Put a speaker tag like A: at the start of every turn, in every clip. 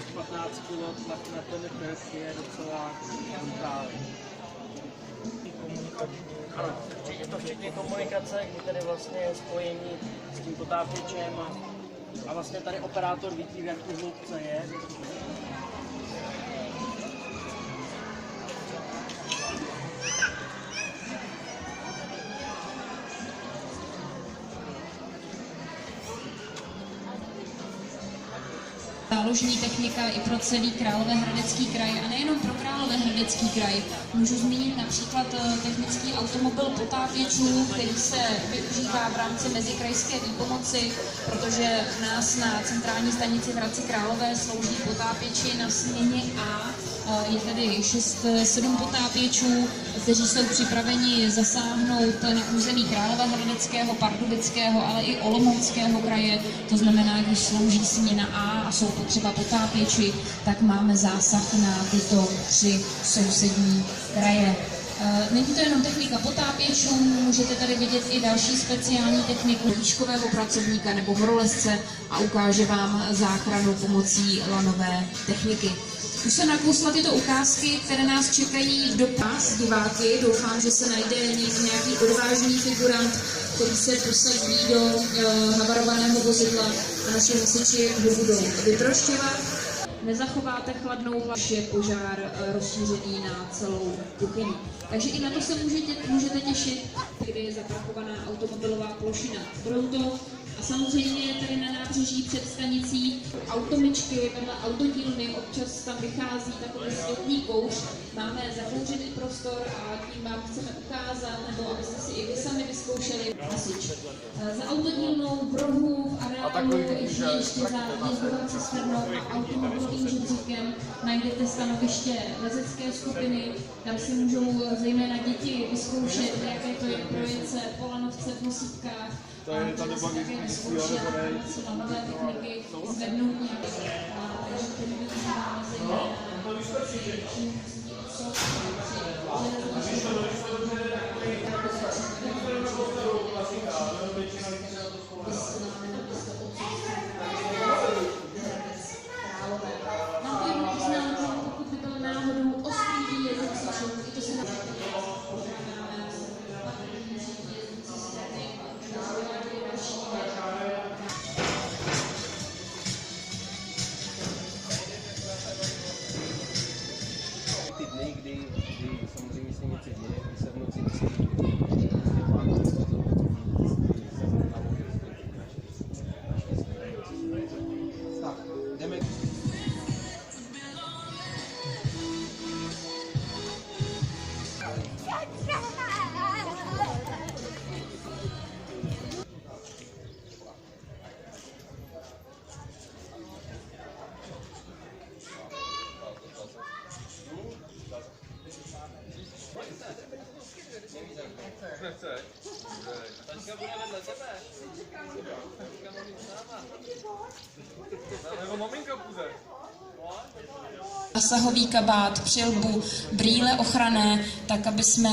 A: těch 15 kg tlak na ten krk je docela brutální. Ano, je to včetně komunikace, kdy tady vlastně je spojení s tím potápěčem a vlastně tady operátor vidí, v jaké hloubce je.
B: Záložní technika i pro celý Královéhradecký kraj a nejenom pro Královéhradecký kraj. Můžu zmínit například technický automobil potápěčů, který se využívá v rámci mezikrajské výpomoci, protože u nás na centrální stanici v Hradci Králové slouží potápěči na směně A. Je tedy 6-7 potápěčů, kteří jsou připraveni zasáhnout na území Královéhradeckého, Pardubického, ale i Olomouckého kraje. To znamená, když slouží směna A a jsou potřeba potápěči, tak máme zásah na tyto 3 sousední kraje. Není to jenom technika potápěčů, můžete tady vidět i další speciální techniku výškového pracovníka nebo horolezce a ukáže vám záchranu pomocí lanové techniky. Už jsem nakousla tyto ukázky, které nás čekají do pás diváky. Doufám, že se najde nějaký odvážný figurant, který se posadí do havarovaného vozidla a naši hasiči ho budou vyprošťovat. Nezachováte chladnou hlavu, je požár rozšířený na celou kuchyni. Takže i na to se můžete těšit, kdy je zaparkovaná automobilová plošina Brouto. A samozřejmě tady na nábřeží před stanicí automyčky, vedle autodílny, občas tam vychází takový světlý kouř. Máme zakouřený prostor a tím vám chceme ukázat, nebo abyste si i vy sami vyzkoušeli hasič. Za autodílnou v rohu v areálu ještě za jezdovou cisternou a automobilovým žebříkem najdete stanoviště lezecké skupiny. Tam si můžou zejména děti vyzkoušet, jaké to je projet se po lanovce v nosítkách.
C: To je ta doba, kdy vysílali
B: na nové techniky zvednout nějaké. Takže ten využíváme zejména
C: kdy samozřejmě se něco děje, kdy se v noci tak, jdeme.
D: Tačka bude vedle tebe. Tačka mluví s náma. Nebo maminka půjde.
B: Zasahový kabát, přilbu, brýle ochranné, tak aby jsme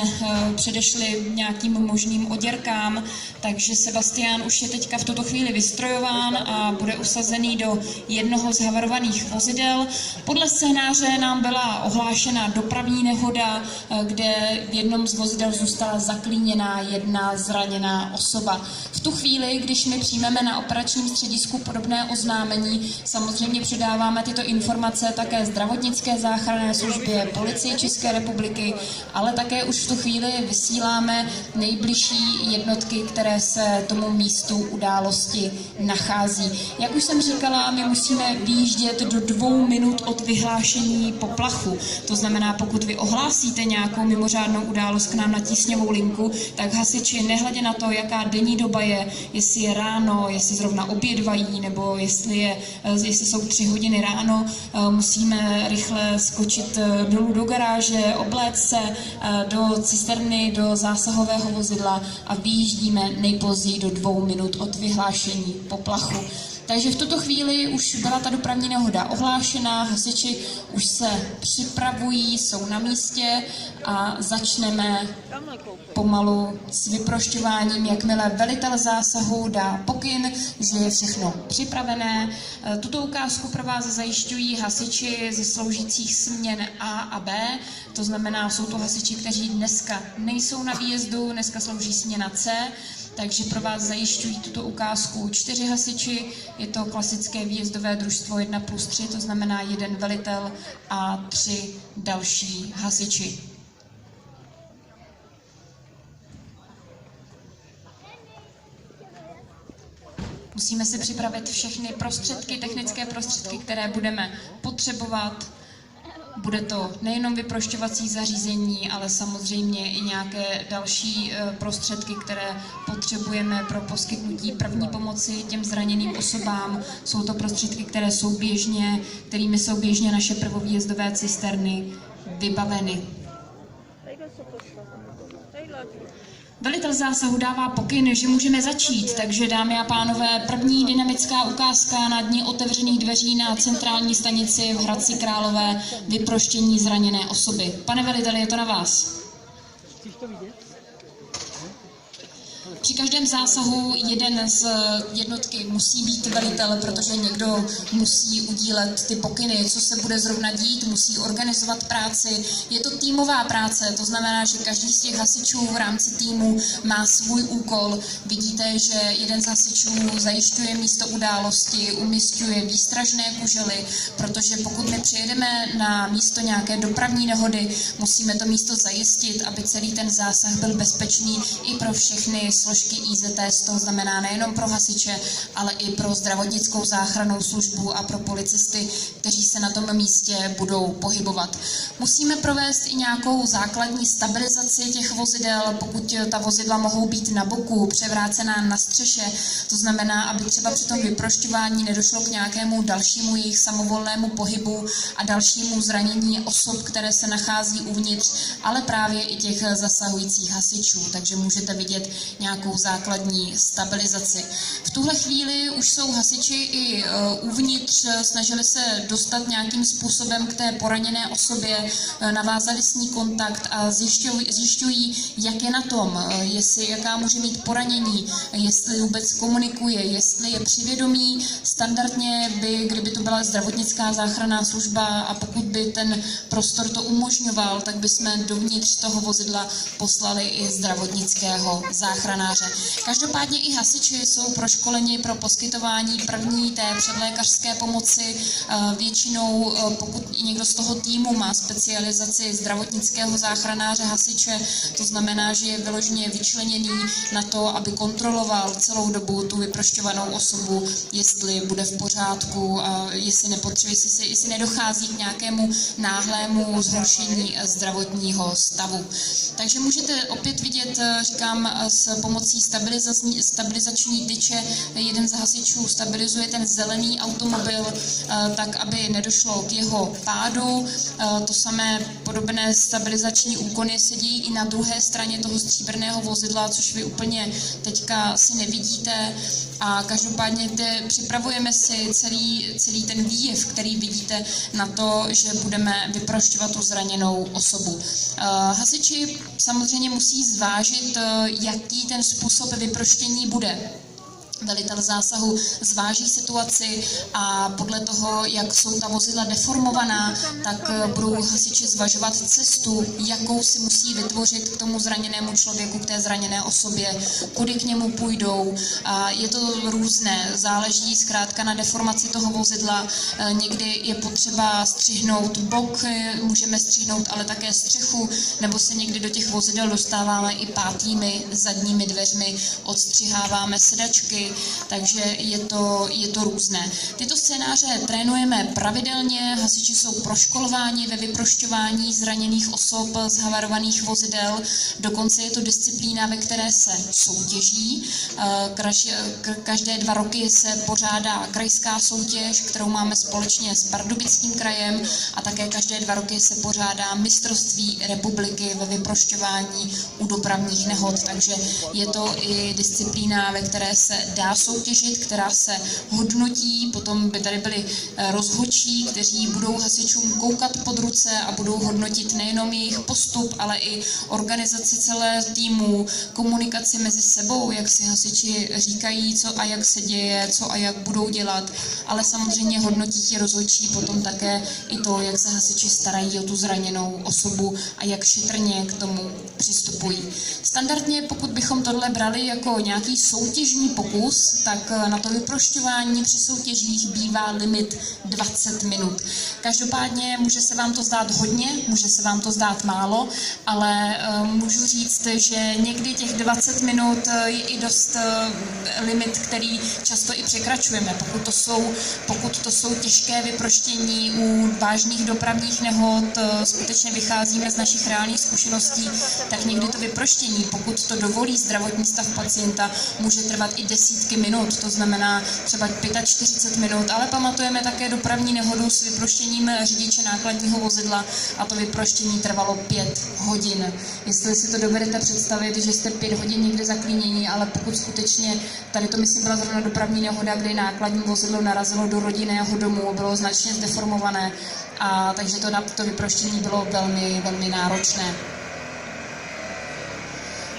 B: předešli nějakým možným oděrkám. Takže Sebastián už je teďka v tuto chvíli vystrojován a bude usazený do jednoho z havarovaných vozidel. Podle scénáře nám byla ohlášena dopravní nehoda, kde v jednom z vozidel zůstala zaklíněná jedna zraněná osoba. V tu chvíli, když my přijmeme na operačním středisku podobné oznámení, samozřejmě předáváme tyto informace také zdravotnické záchranné službě, Policii České republiky, ale také už v tu chvíli vysíláme nejbližší jednotky, které se tomu místu události nachází. Jak už jsem říkala, my musíme vyjíždět do 2 minut od vyhlášení poplachu. To znamená, pokud vy ohlásíte nějakou mimořádnou událost k nám na tísňovou linku, tak hasiči, nehledě na to, jaká denní doba je, jestli je ráno, jestli zrovna obědvají, nebo jestli jsou 3 hodiny ráno, musíme rychle skočit dolů do garáže, obléct se do cisterny, do zásahového vozidla a vyjíždíme nejpozději do 2 minut od vyhlášení poplachu. Takže v tuto chvíli už byla ta dopravní nehoda ohlášena, hasiči už se připravují, jsou na místě a začneme pomalu s vyprošťováním, jakmile velitel zásahu dá pokyn, že je všechno připravené. Tuto ukázku pro vás zajišťují hasiči ze sloužících směn A a B, to znamená, jsou to hasiči, kteří dneska nejsou na výjezdu, dneska slouží směna C, takže pro vás zajišťují tuto ukázku 4 hasiči, je to klasické výjezdové družstvo 1+3, to znamená 1 velitel a 3 další hasiči. Musíme si připravit všechny prostředky, technické prostředky, které budeme potřebovat. Bude to nejenom vyprošťovací zařízení, ale samozřejmě i nějaké další prostředky, které potřebujeme pro poskytnutí první pomoci těm zraněným osobám. Jsou to prostředky, kterými jsou běžně naše prvovýjezdové cisterny vybaveny. Velitel zásahu dává pokyn, že můžeme začít, takže dámy a pánové, první dynamická ukázka na dni otevřených dveří na centrální stanici v Hradci Králové, vyproštění zraněné osoby. Pane veliteli, je to na vás. Při každém zásahu jeden z jednotky musí být velitel, protože někdo musí udílet ty pokyny, co se bude zrovna dít, musí organizovat práci. Je to týmová práce, to znamená, že každý z těch hasičů v rámci týmu má svůj úkol. Vidíte, že jeden z hasičů zajišťuje místo události, umisťuje výstražné kužely, protože pokud my přijedeme na místo nějaké dopravní nehody, musíme to místo zajistit, aby celý ten zásah byl bezpečný i pro všechny složky IZS, to znamená nejenom pro hasiče, ale i pro zdravotnickou záchrannou službu a pro policisty, kteří se na tom místě budou pohybovat. Musíme provést i nějakou základní stabilizaci těch vozidel, pokud ta vozidla mohou být na boku, převrácená na střeše, to znamená, aby třeba při tom vyprošťování nedošlo k nějakému dalšímu jejich samovolnému pohybu a dalšímu zranění osob, které se nachází uvnitř, ale právě i těch zasahujících hasičů, takže můžete vidět nějakou základní stabilizaci. V tuhle chvíli už jsou hasiči i uvnitř, snažili se dostat nějakým způsobem k té poraněné osobě, navázali s ní kontakt a zjišťují, jak je na tom, jaká může mít poranění, jestli vůbec komunikuje, jestli je při vědomí. Standardně kdyby to byla zdravotnická záchranná služba a pokud by ten prostor to umožňoval, tak bychom dovnitř toho vozidla poslali i zdravotnického záchranáře. Každopádně i hasiči jsou proškoleni pro poskytování první té předlékařské pomoci. Většinou, pokud i někdo z toho týmu má specializaci zdravotnického záchranáře hasiče, to znamená, že je vyloženě vyčleněný na to, aby kontroloval celou dobu tu vyprošťovanou osobu, jestli bude v pořádku, jestli nedochází k nějakému náhlému zhoršení zdravotního stavu. Takže můžete opět vidět, říkám, s pomocí stabilizační tyče jeden z hasičů stabilizuje ten zelený automobil tak, aby nedošlo k jeho pádu. To samé podobné stabilizační úkony se dějí i na druhé straně toho stříbrného vozidla, což vy úplně teďka si nevidíte. A každopádně připravujeme si celý ten výjev, který vidíte na to, že budeme vyprošťovat tu zraněnou osobu. Hasiči samozřejmě musí zvážit, jaký ten způsob vyproštění bude. Velitel zásahu zváží situaci a podle toho, jak jsou ta vozidla deformovaná, tak budou hasiči zvažovat cestu, jakou si musí vytvořit k tomu zraněnému člověku, k té zraněné osobě, kudy k němu půjdou. A je to různé, záleží zkrátka na deformaci toho vozidla. Někdy je potřeba střihnout bok, můžeme střihnout ale také střechu, nebo se někdy do těch vozidel dostáváme i pátými zadními dveřmi, odstřiháváme sedačky, takže je to různé. Tyto scénáře trénujeme pravidelně, hasiči jsou proškolováni ve vyprošťování zraněných osob z havarovaných vozidel, dokonce je to disciplína, ve které se soutěží. Každé 2 roky se pořádá krajská soutěž, kterou máme společně s Pardubickým krajem a také každé 2 roky se pořádá mistrovství republiky ve vyprošťování u dopravních nehod, takže je to i disciplína, ve které se dá soutěžit, která se hodnotí. Potom by tady byli rozhodčí, kteří budou hasičům koukat pod ruce a budou hodnotit nejenom jejich postup, ale i organizaci celé týmu, komunikaci mezi sebou, jak si hasiči říkají, co a jak se děje, co a jak budou dělat, ale samozřejmě hodnotí ti rozhodčí potom také i to, jak se hasiči starají o tu zraněnou osobu a jak šetrně k tomu přistupují. Standardně, pokud bychom tohle brali jako nějaký soutěžní pokus, tak na to vyprošťování při soutěžích bývá limit 20 minut. Každopádně může se vám to zdát hodně, může se vám to zdát málo, ale můžu říct, že někdy těch 20 minut je i dost limit, který často i překračujeme. Pokud to jsou těžké vyproštění u vážných dopravních nehod, skutečně vycházíme z našich reálných zkušeností, tak někdy to vyproštění, pokud to dovolí zdravotní stav pacienta, může trvat i desítky minut, to znamená třeba 45 minut, ale pamatujeme také dopravní nehodu s vyproštěním řidiče nákladního vozidla a to vyproštění trvalo 5 hodin. Jestli si to dovedete představit, že jste 5 hodin někde zaklíněni, ale pokud skutečně, tady to myslím byla zrovna dopravní nehoda, kdy nákladní vozidlo narazilo do rodinného domu, bylo značně zdeformované, a takže to vyproštění bylo velmi, velmi náročné.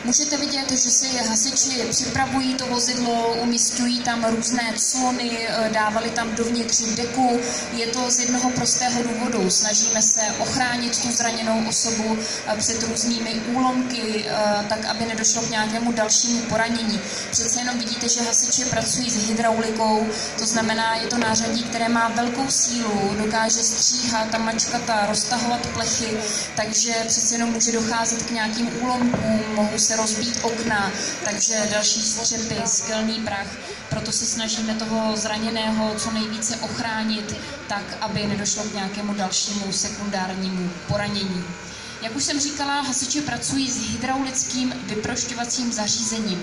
B: Můžete vidět, že si hasiči připravují to vozidlo, umísťují tam různé clony, dávali tam dovnitř deku. Je to z jednoho prostého důvodu. Snažíme se ochránit tu zraněnou osobu před různými úlomky, tak aby nedošlo k nějakému dalšímu poranění. Přece jenom vidíte, že hasiči pracují s hydraulikou, to znamená, je to nářadí, které má velkou sílu, dokáže stříhat a mačkat a roztahovat plechy, takže přece jenom může docházet k nějakým úlomkům, mohou se rozbít okna, takže další střepy, skelný prach. Proto se snažíme toho zraněného co nejvíce ochránit, tak, aby nedošlo k nějakému dalšímu sekundárnímu poranění. Jak už jsem říkala, hasiči pracují s hydraulickým vyprošťovacím zařízením.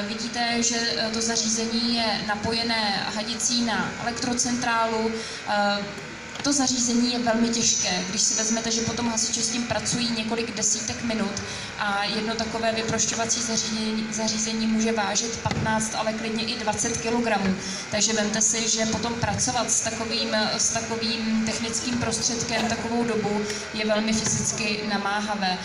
B: Vidíte, že to zařízení je napojené hadicí na elektrocentrálu. To zařízení je velmi těžké, když si vezmete, že potom hasiči s tím pracují několik desítek minut a jedno takové vyprošťovací zařízení může vážit 15, ale klidně i 20 kg. Takže vemte si, že potom pracovat s takovým technickým prostředkem takovou dobu je velmi fyzicky namáhavé.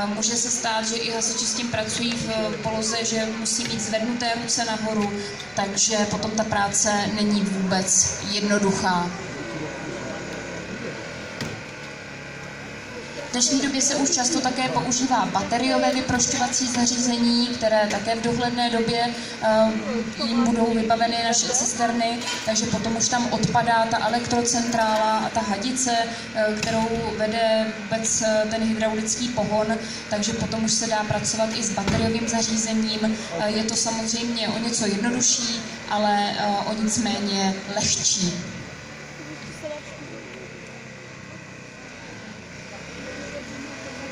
B: Může se stát, že i hasiči s tím pracují v poloze, že musí mít zvednuté ruce nahoru, takže potom ta práce není vůbec jednoduchá. V dnešní době se už často také používá bateriové vyprošťovací zařízení, které také v dohledné době jim budou vybaveny naše cisterny, takže potom už tam odpadá ta elektrocentrála a ta hadice, kterou vede vůbec ten hydraulický pohon, takže potom už se dá pracovat i s bateriovým zařízením. Je to samozřejmě o něco jednodušší, ale o nic méně lehčí.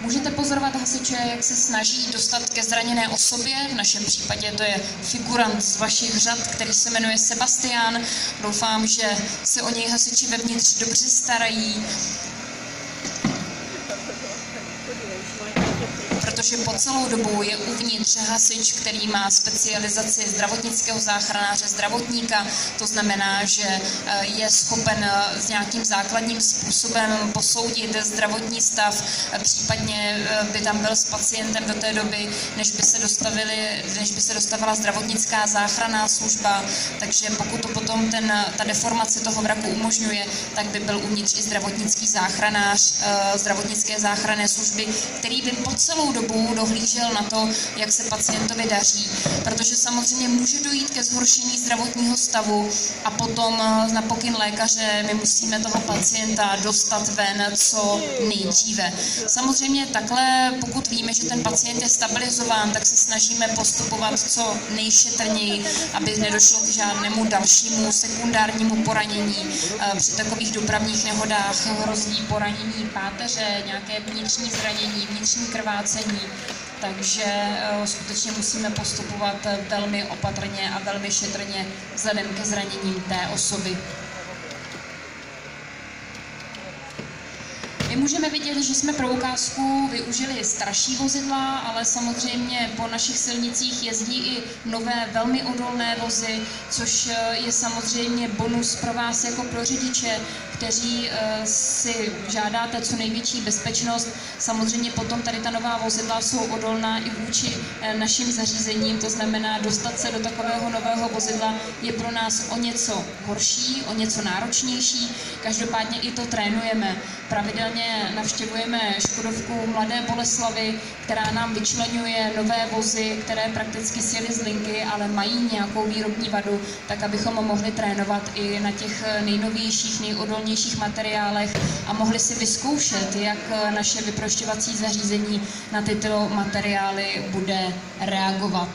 B: Můžete pozorovat hasiče, jak se snaží dostat ke zraněné osobě. V našem případě to je figurant z vašich řad, který se jmenuje Sebastián. Doufám, že se o něj hasiči vevnitř dobře starají, protože po celou dobu je uvnitř hasič, který má specializaci zdravotnického záchranáře, zdravotníka. To znamená, že je schopen s nějakým základním způsobem posoudit zdravotní stav, případně by tam byl s pacientem do té doby, než by se dostavila zdravotnická záchranná služba. Takže pokud to potom ta deformace toho vraku umožňuje, tak by byl uvnitř i zdravotnický záchranář zdravotnické záchranné služby, který by po celou dobu dohlížel na to, jak se pacientovi daří, protože samozřejmě může dojít ke zhoršení zdravotního stavu a potom na pokyn lékaře my musíme toho pacienta dostat ven co nejdříve. Samozřejmě takhle, pokud víme, že ten pacient je stabilizován, tak se snažíme postupovat co nejšetrněji, aby nedošlo k žádnému dalšímu sekundárnímu poranění. Při takových dopravních nehodách hrozí poranění páteře, nějaké vnitřní zranění, vnitřní krvácení. Takže skutečně musíme postupovat velmi opatrně a velmi šetrně vzhledem ke zraněním té osoby. My My můžeme vidět, že jsme pro ukázku využili starší vozidla, ale samozřejmě po našich silnicích jezdí i nové, velmi odolné vozy, což je samozřejmě bonus pro vás jako pro řidiče, kteří si žádáte co největší bezpečnost. Samozřejmě potom tady ta nová vozidla jsou odolná i vůči našim zařízením, to znamená dostat se do takového nového vozidla je pro nás o něco horší, o něco náročnější. Každopádně i to trénujeme. Pravidelně navštěvujeme Škodovku Mladé Boleslavi, která nám vyčleňuje nové vozy, které prakticky sjeli z linky, ale mají nějakou výrobní vadu, tak abychom mohli trénovat i na těch nejnovějších, nejodolnějších materiálech a mohli si vyzkoušet, jak naše vyprošťovací zařízení na tyto materiály bude reagovat.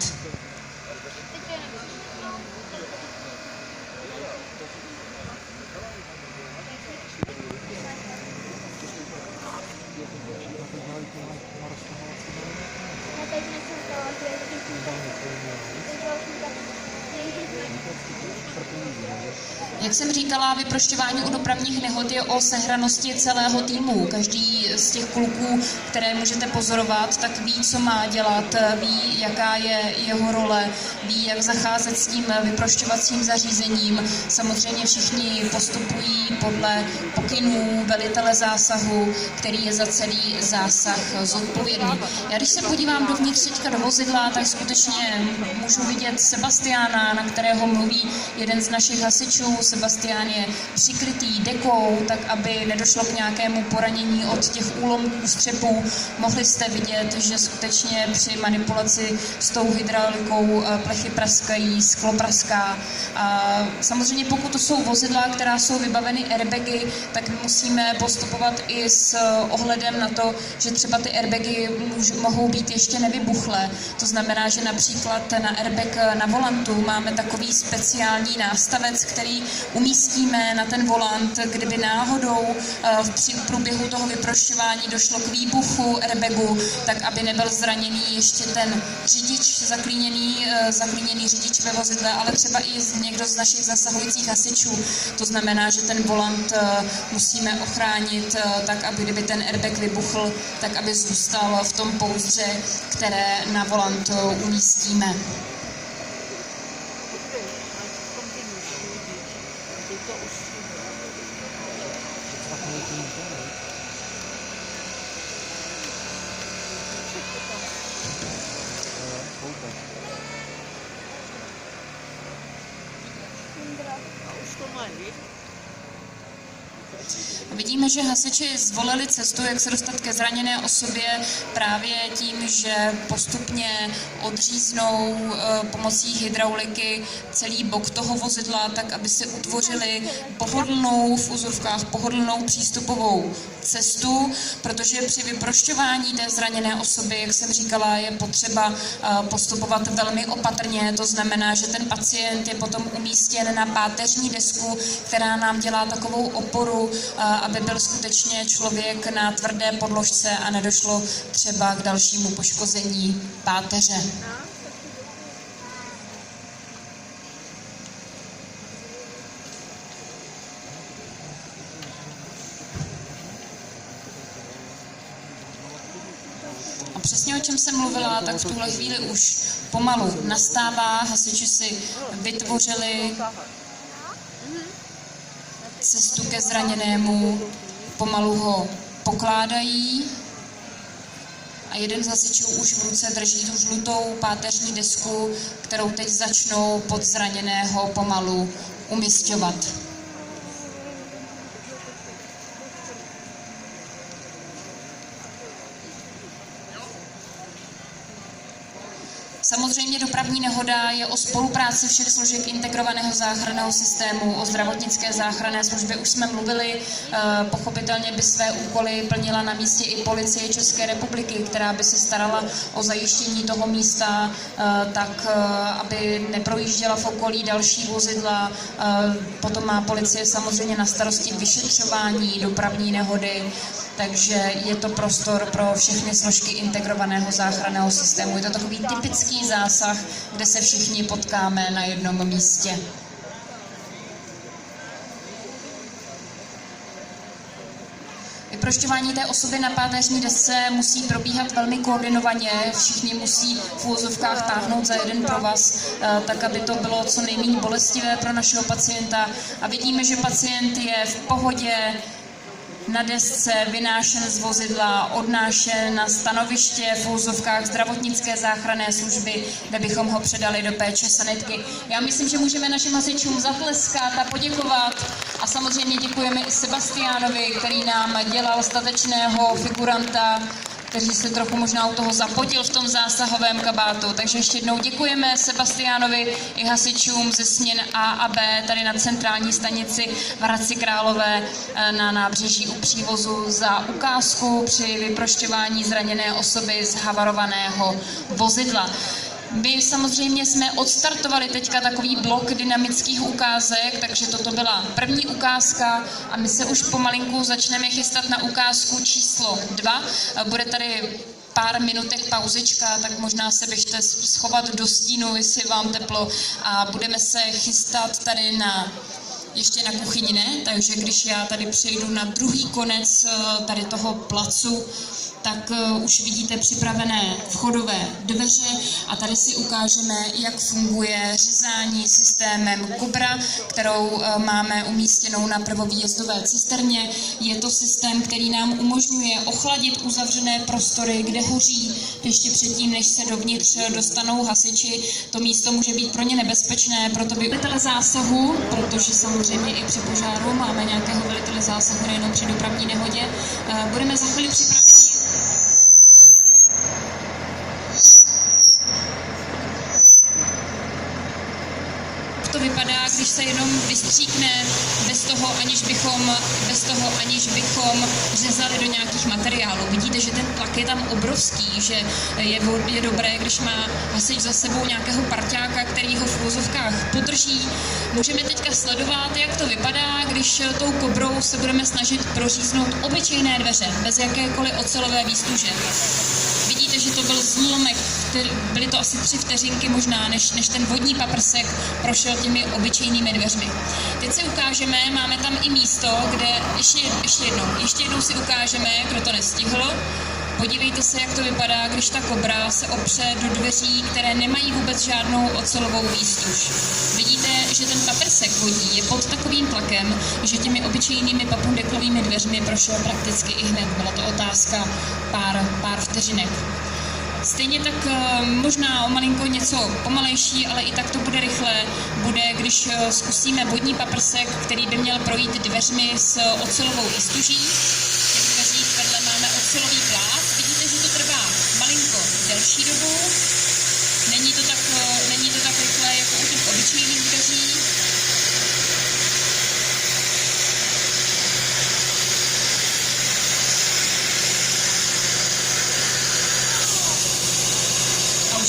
B: Jak jsem říkala, vyprošťování u dopravních nehod je o sehranosti celého týmu. Každý z těch kluků, které můžete pozorovat, tak ví, co má dělat, ví, jaká je jeho role, ví, jak zacházet s tím vyprošťovacím zařízením. Samozřejmě všichni postupují podle pokynů velitele zásahu, který je za celý zásah zodpovědný. Já když se podívám dovnitř teďka do vozidla, tak skutečně můžu vidět Sebastiána, na kterého mluví jeden z našich hasičů. Sebastián je přikrytý dekou, tak aby nedošlo k nějakému poranění od těch úlomků střepů. Mohli jste vidět, že skutečně při manipulaci s tou hydraulikou plechy praskají, sklo praská. A samozřejmě pokud to jsou vozidla, která jsou vybaveny airbagy, tak musíme postupovat i s ohledem na to, že třeba ty airbagy mohou být ještě nevybuchlé. To znamená, že například na airbag na volantu máme takový speciální nástavec, který umístíme na ten volant, kdyby náhodou při průběhu toho vyprošťování došlo k výbuchu airbagu, tak aby nebyl zraněný ještě ten řidič, zaklíněný řidič ve vozidle, ale třeba i někdo z našich zasahujících hasičů. To znamená, že ten volant musíme ochránit tak, aby kdyby ten airbag vybuchl, tak aby zůstal v tom pouzdře, které na volant umístíme. Vidíme, že hasiči zvolili cestu, jak se dostat ke zraněné osobě právě tím, že postupně odříznou pomocí hydrauliky celý bok toho vozidla, tak aby si utvořili pohodlnou, v úzovkách pohodlnou přístupovou cestu, protože při vyprošťování té zraněné osoby, jak jsem říkala, je potřeba postupovat velmi opatrně. To znamená, že ten pacient je potom umístěn na páteřní desku, která nám dělá takovou oporu, aby byl skutečně člověk na tvrdé podložce a nedošlo třeba k dalšímu poškození páteře. A přesně o čem jsem mluvila, tak v tuhle chvíli už pomalu nastává. Hasiči si vytvořili cestu ke zraněnému, pomalu ho pokládají a jeden z hasičů už v ruce drží tu žlutou páteřní desku, kterou teď začnou pod zraněného pomalu umisťovat. Samozřejmě dopravní nehoda je o spolupráci všech složek integrovaného záchranného systému, o zdravotnické záchranné službě už jsme mluvili. Pochopitelně by své úkoly plnila na místě i Policie České republiky, která by se starala o zajištění toho místa tak, aby neprojížděla v okolí další vozidla. Potom má policie samozřejmě na starosti vyšetřování dopravní nehody. Takže je to prostor pro všechny složky integrovaného záchranného systému. Je to takový typický zásah, kde se všichni potkáme na jednom místě. Vyprošťování té osoby na páteřní desce musí probíhat velmi koordinovaně, všichni musí v uvozovkách táhnout za jeden provaz, tak aby to bylo co nejméně bolestivé pro našeho pacienta. A vidíme, že pacient je v pohodě, na desce, vynášen z vozidla, odnášen na stanoviště v uvozovkách zdravotnické záchranné služby, kde bychom ho předali do péče sanitky. Já myslím, že můžeme našim hasičům zatleskat a poděkovat. A samozřejmě děkujeme i Sebastiánovi, který nám dělal statečného figuranta, který se trochu možná u toho zapodil v tom zásahovém kabátu. Takže ještě jednou děkujeme Sebastiánovi i hasičům ze směn A a B tady na centrální stanici v Hradci Králové na nábřeží u přívozu za ukázku při vyprošťování zraněné osoby z havarovaného vozidla. My samozřejmě jsme odstartovali teďka takový blok dynamických ukázek, takže toto byla první ukázka a my se už pomalinku začneme chystat na ukázku číslo 2. Bude tady pár minutek pauzička, tak možná se běžte schovat do stínu, jestli vám teplo, a budeme se chystat tady ještě na kuchyni, ne? Takže když já tady přejdu na druhý konec tady toho placu, tak už vidíte připravené vchodové dveře a tady si ukážeme, jak funguje řezání systémem Cobra, kterou máme umístěnou na prvovýjezdové cisterně. Je to systém, který nám umožňuje ochladit uzavřené prostory, kde hoří, ještě předtím, než se dovnitř dostanou hasiči. To místo může být pro ně nebezpečné, proto by velitele zásahu, protože samozřejmě i při požáru máme nějakého velitele zásahu, nejenom při dopravní nehodě, budeme za chvíli připraveni. To vypadá, když se jenom vystříkne bez toho, aniž bychom řezali do nějakých materiálů. Vidíte, že ten tlak je tam obrovský, že je dobré, když má hasič za sebou nějakého parťáka, který ho v uvozovkách podrží. Můžeme teďka sledovat, jak to vypadá, když tou kobrou se budeme snažit proříznout obyčejné dveře, bez jakékoliv ocelové výstuže. Vidíte, že to byl zlomek, byly to asi 3 vteřinky možná, než ten vodní paprsek prošel těmi obyčejnými dveřmi. Teď si ukážeme, máme tam i místo, kde ještě jednou si ukážeme, kdo to nestihl. Podívejte se, jak to vypadá, když ta kobra se opře do dveří, které nemají vůbec žádnou ocelovou výstuž. Vidíte, že ten paprsek vodní je pod takovým tlakem, že těmi obyčejnými papundeklovými dveřmi prošel prakticky i hned. Byla to otázka pár vteřinek. Stejně tak možná o malinko něco pomalejší, ale i tak to bude rychle. Bude, když zkusíme vodní paprsek, který by měl projít dveřmi s ocelovou výstuží. V těch dveřích vedle máme ocelový plát. Vidíte, že to trvá malinko delší dobu. Není to tak rychle jako u těch obyčejných dveří.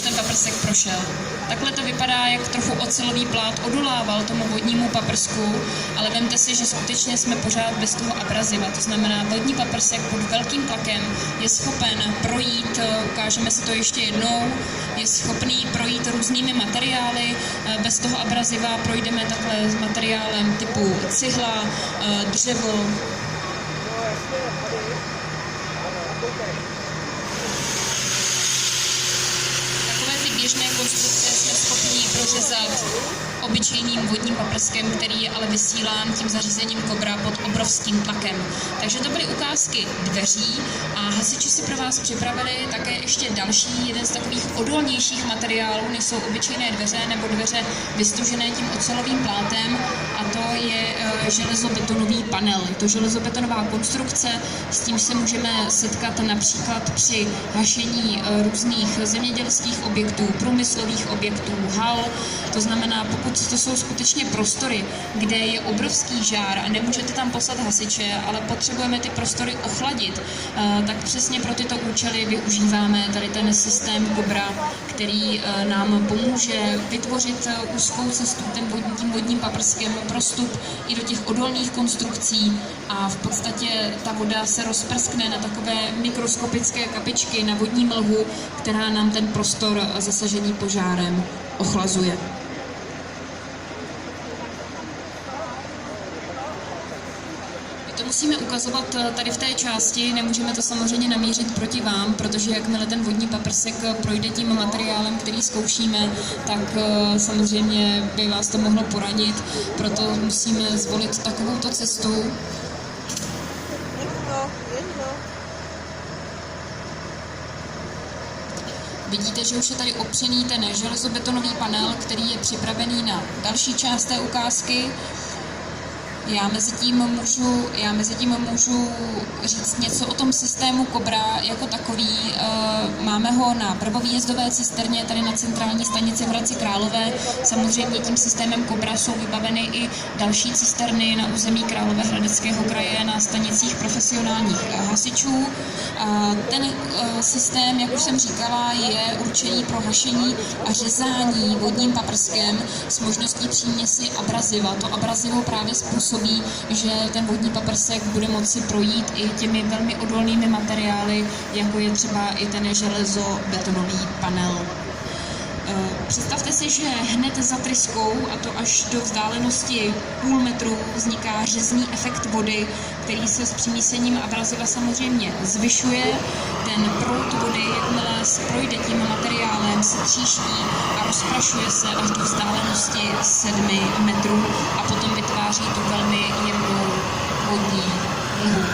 B: Ten paprsek prošel. Takhle to vypadá, jak trochu ocelový plát odolával tomu vodnímu paprsku, ale vemte si, že skutečně jsme pořád bez toho abraziva. To znamená, vodní paprsek pod velkým tlakem je schopen projít, ukážeme si to ještě jednou, je schopný projít různými materiály. Bez toho abraziva projdeme takhle s materiálem typu cihla, dřevo. Běžné konstrukce jsme schopni prořezat obyčejným vodním paprskem, který je ale vysílán tím zařízením Cobra pod obrovským tlakem. Takže to byly ukázky dveří a hasiči si pro vás připravili také ještě další, jeden z takových odolnějších materiálů, než jsou obyčejné dveře nebo dveře vystužené tím ocelovým plátem, a to je železobetonový panel. Je to železobetonová konstrukce, s tím se můžeme setkat například při hašení různých zemědělských objektů, průmyslových objektů, hal. To znamená, pokud to jsou skutečně prostory, kde je obrovský žár a nemůžete tam poslat hasiče, ale potřebujeme ty prostory ochladit, tak přesně pro tyto účely využíváme tady ten systém Cobra, který nám pomůže vytvořit úzkou cestu tím vodním paprskem, prostup i do těch odolných konstrukcí, a v podstatě ta voda se rozprskne na takové mikroskopické kapičky, na vodní mlhu, která nám ten prostor zasažený požárem ochlazuje. To musíme ukazovat tady v té části, nemůžeme to samozřejmě namířit proti vám, protože jakmile ten vodní paprsek projde tím materiálem, který zkoušíme, tak samozřejmě by vás to mohlo poranit, proto musíme zvolit takovouto cestu. Vidíte, že už je tady opřený ten železobetonový panel, který je připravený na další část té ukázky. Já mezi tím můžu říct něco o tom systému Cobra jako takový. Máme ho na prvovýjezdové cisterně tady na centrální stanici v Hradci Králové. Samozřejmě tím systémem Cobra jsou vybaveny i další cisterny na území Královéhradeckého kraje na stanicích profesionálních hasičů. Ten systém, jak už jsem říkala, je určený pro hašení a řezání vodním paprskem s možností příměsi abraziva. To abrazivo právě způsobí, že ten vodní paprsek bude moci projít i těmi velmi odolnými materiály, jako je třeba i ten železobetonový panel. Představte si, že hned za tryskou, a to až do vzdálenosti půl metru, vzniká řezní efekt vody, který se s přimísením abraziva samozřejmě zvyšuje. Ten proud vody, jakmile projde tím materiálem, se tříští a rozprašuje se až do vzdálenosti 7 metrů a potom vytváří tu velmi jemnou vodní mlhu.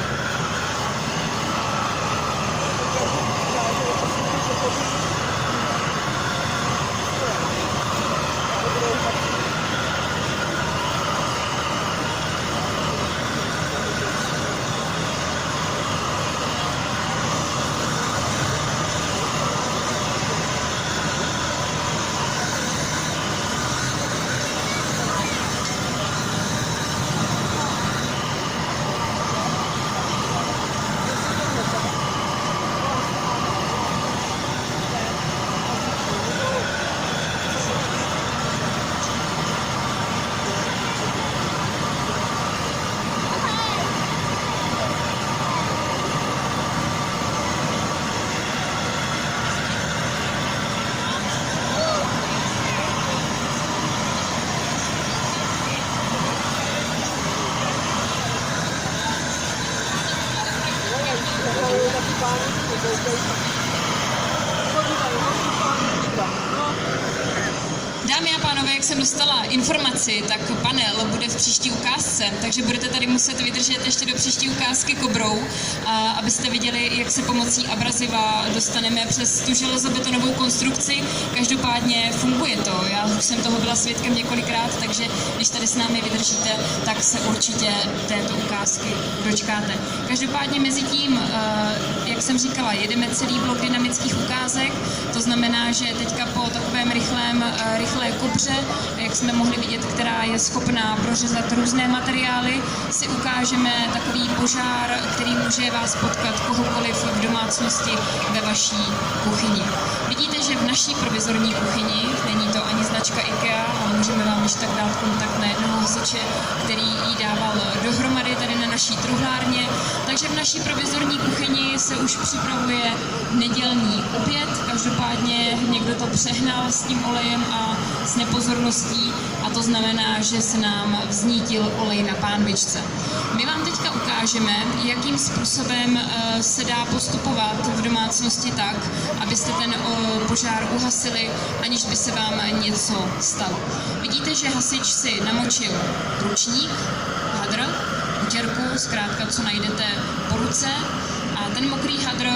B: Dámy a pánové, jak jsem dostala informaci, tak panel bude v příští ukázce, takže budete tady muset vydržet ještě do příští ukázky Cobrou, abyste viděli, jak se pomocí abraziva dostaneme přes tu železobetonovou konstrukci. Každopádně funguje to, já už jsem toho byla svědkem několikrát, takže když tady s námi vydržíte, tak se určitě této ukázky dočkáte. Každopádně mezi tím, jak jsem říkala, jedeme celý blok dynamických ukázek, to znamená, že teďka po takovém rychlé Cobře, jak jsme mohli vidět, která je schopná prořezat různé materiály, si ukážeme takový požár, který může vás potkat kohokoliv v domácnosti ve vaší kuchyni. Vidíte, že v naší provizorní kuchyni, není to ani značka IKEA, ale můžeme vám ještě tak dát kontakt na jednoho hasiče, který ji dával dohromady tady na naší truhlárně. Takže v naší provizorní kuchyni se už připravuje nedělní oběd. Každopádně někdo to přehnal s tím olejem a s nepozorností, a to znamená, že se nám vznítil olej na pánvičce. My vám teďka ukážeme, jakým způsobem se dá postupovat v domácnosti tak, abyste ten požár uhasili, aniž by se vám něco stalo. Vidíte, že hasič si namočil ručník, hadr, utěrku, zkrátka, co najdete po ruce, a ten mokrý hadr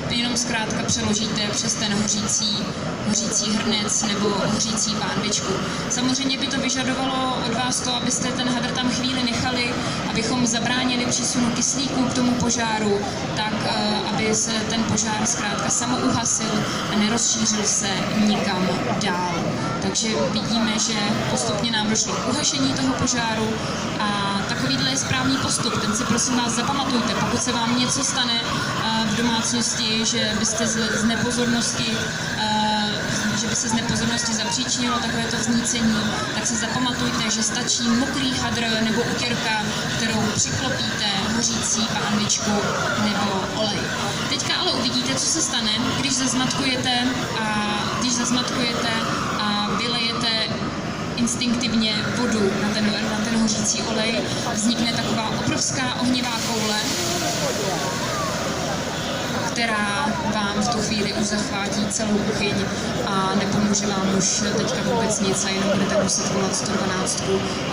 B: jenom zkrátka přeložíte přes ten hořící hrnec nebo hořící pánvičku. Samozřejmě by to vyžadovalo od vás to, abyste ten hadr tam chvíli nechali, abychom zabránili přísunu kyslíku k tomu požáru, tak aby se ten požár zkrátka samouhasil a nerozšířil se nikam dál. Takže vidíme, že postupně nám došlo k uhašení toho požáru a takovýhle je správný postup. Ten si prosím vás zapamatujte, pokud se vám něco stane v domácnosti, že byste z nepozornosti zapříčinilo takovéto vznícení, tak si zapamatujte, že stačí mokrý hadr nebo utěrka, kterou přiklopíte hořící pánvičku nebo olej. Teďka ale uvidíte, co se stane, když zazmatkujete a vylejete instinktivně vodu na ten hořící olej, vznikne taková obrovská ohnivá koule, která vám v tu chvíli už zachvátí celou kuchyň a nepomůže vám už teďka vůbec nic a jenom budete muset volat 112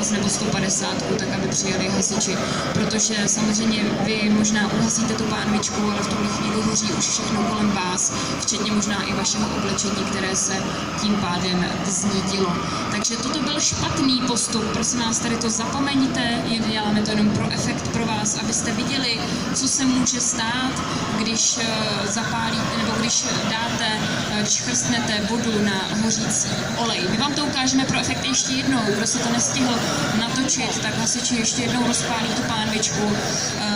B: a nebo 150, tak aby přijeli hasiči. Protože samozřejmě vy možná uhasíte tu pánvičku, ale v tuhle chvíli hoří už všechno kolem vás, včetně možná i vašeho oblečení, které se tím pádem vznítilo. Takže toto byl špatný postup, prosím vás, tady to zapomeňte, děláme to jenom pro efekt pro vás, abyste viděli, co se může stát, když zapálíte, nebo když dáte, když chrstnete vodu na hořící olej. My vám to ukážeme pro efekt ještě jednou, kdo se to nestihl natočit, tak hasiči ještě jednou rozpálí tu pánvičku.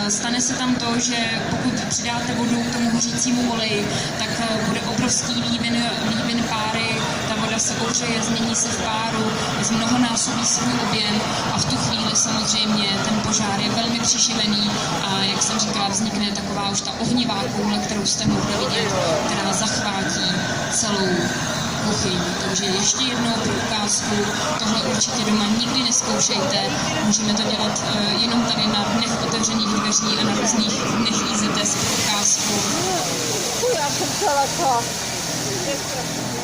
B: Stane se tam to, že pokud přidáte vodu k tomu hořícímu oleji, tak bude obrovský vývin páry, ta voda se ohřeje, změní se v páru, zmnohonásobí svůj objem a v tu chvíli samozřejmě ten požár je velmi přišivený a jak jsem říkala, vznikne taková už ta ohnivá koule, kterou jste mohli vidět, která zachvátí celou kuchyň. Takže ještě jednou pro ukázku, tohle určitě doma nikdy neskoušejte, můžeme to dělat jenom tady na dnech otevřených dveří a na různých dnech IZS ukázku.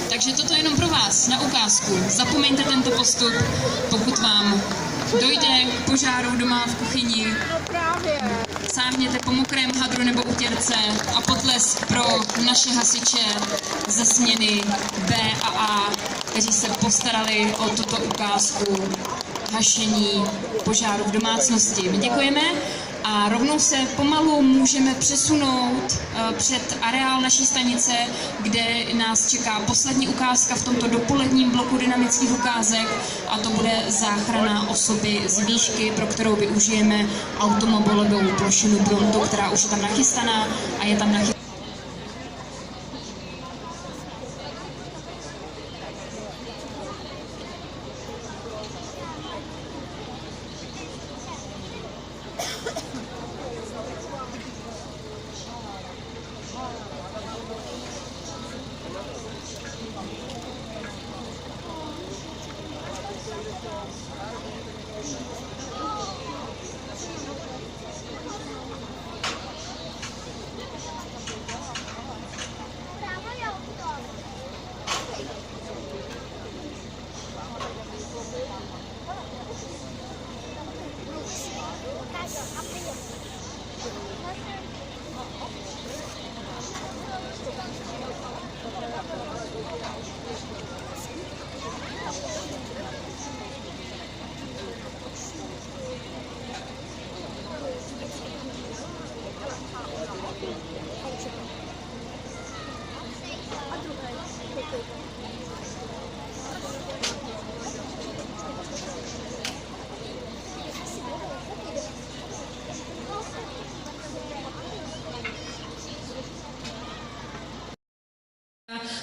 B: Takže toto je jenom pro vás na ukázku. Zapomeňte tento postup, pokud vám dojde k požáru doma v kuchyni. Sáhněte po mokrém hadru nebo utěrce a potlesk pro naše hasiče ze směny B a A, kteří se postarali o tuto ukázku hašení požáru v domácnosti. My děkujeme a rovnou se pomalu můžeme přesunout před areál naší stanice, kde nás čeká poslední ukázka v tomto dopoledním bloku dynamických ukázek a to bude záchrana osoby z výšky, pro kterou využijeme automobilovou plošinu Bronto, která už je tam nachystaná a je tam nachystaná.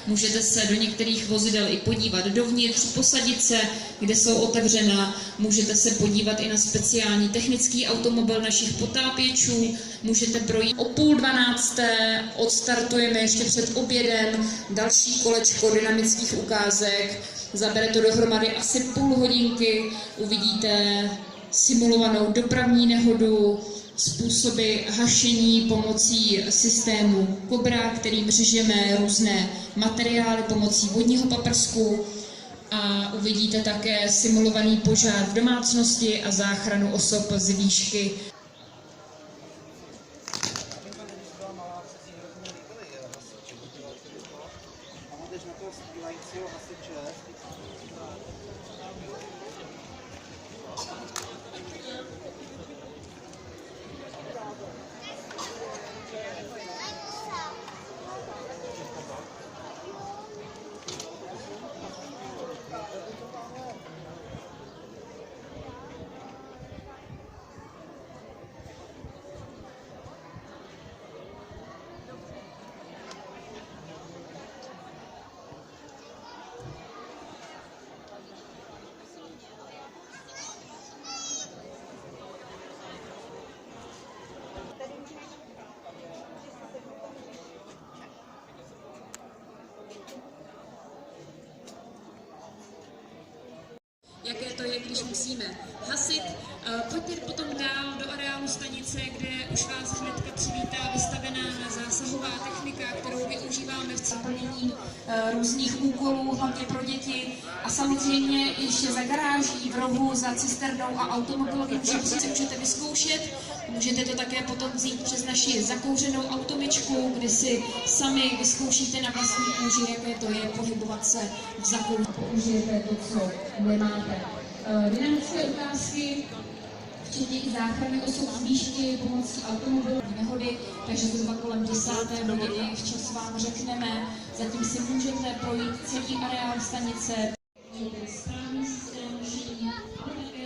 B: Můžete se do některých vozidel i podívat dovnitř, posadit se, kde jsou otevřená. Můžete se podívat i na speciální technický automobil našich potápěčů. Můžete projít o 11:30, odstartujeme ještě před obědem další kolečko dynamických ukázek. Zabere to dohromady asi půl hodinky. Uvidíte simulovanou dopravní nehodu, způsoby hašení pomocí systému Cobra, kterým řežeme různé materiály pomocí vodního paprsku a uvidíte také simulovaný požár v domácnosti a záchranu osob z výšky. jaké to je, když musíme hasit. Pojďte potom dál do areálu stanice, kde už vás hnedka přivítá vystavená zásahová technika, kterou využíváme v plnění různých úkolů, hlavně pro děti. A samozřejmě ještě za garáží, v rohu, za cisternou a automobilovým žebříčkem si můžete vyzkoušet. Můžete to také potom vzít přes naši zakouřenou automečku, kde si sami vyzkoušíte na vlastní kůži, jaké to je pohybovat se v zakouření. Použijete to, co nemáte. Dynamické ukázky, včetně i záchrany osob z výšky pomocí automobilové nehody, takže zhruba kolem 10. hodiny včas vám řekneme. Zatím si můžete projít celý areál stanice. Správný systém rušení, ale také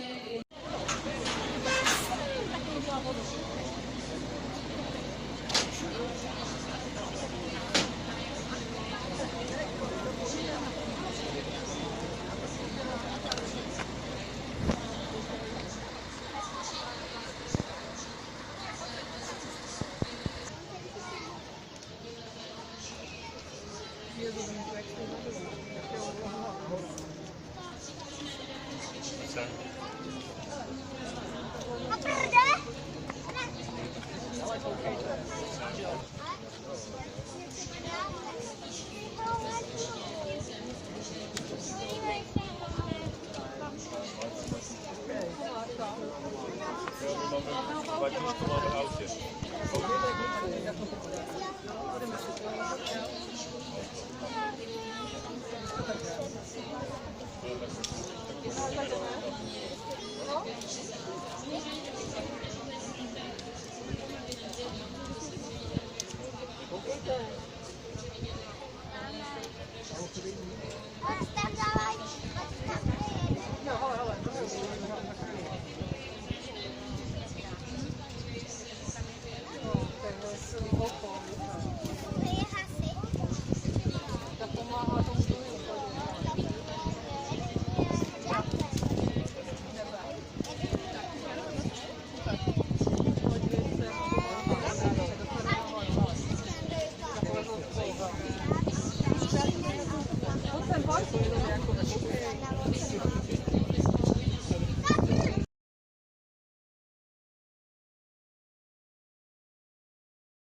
A: Koukejte.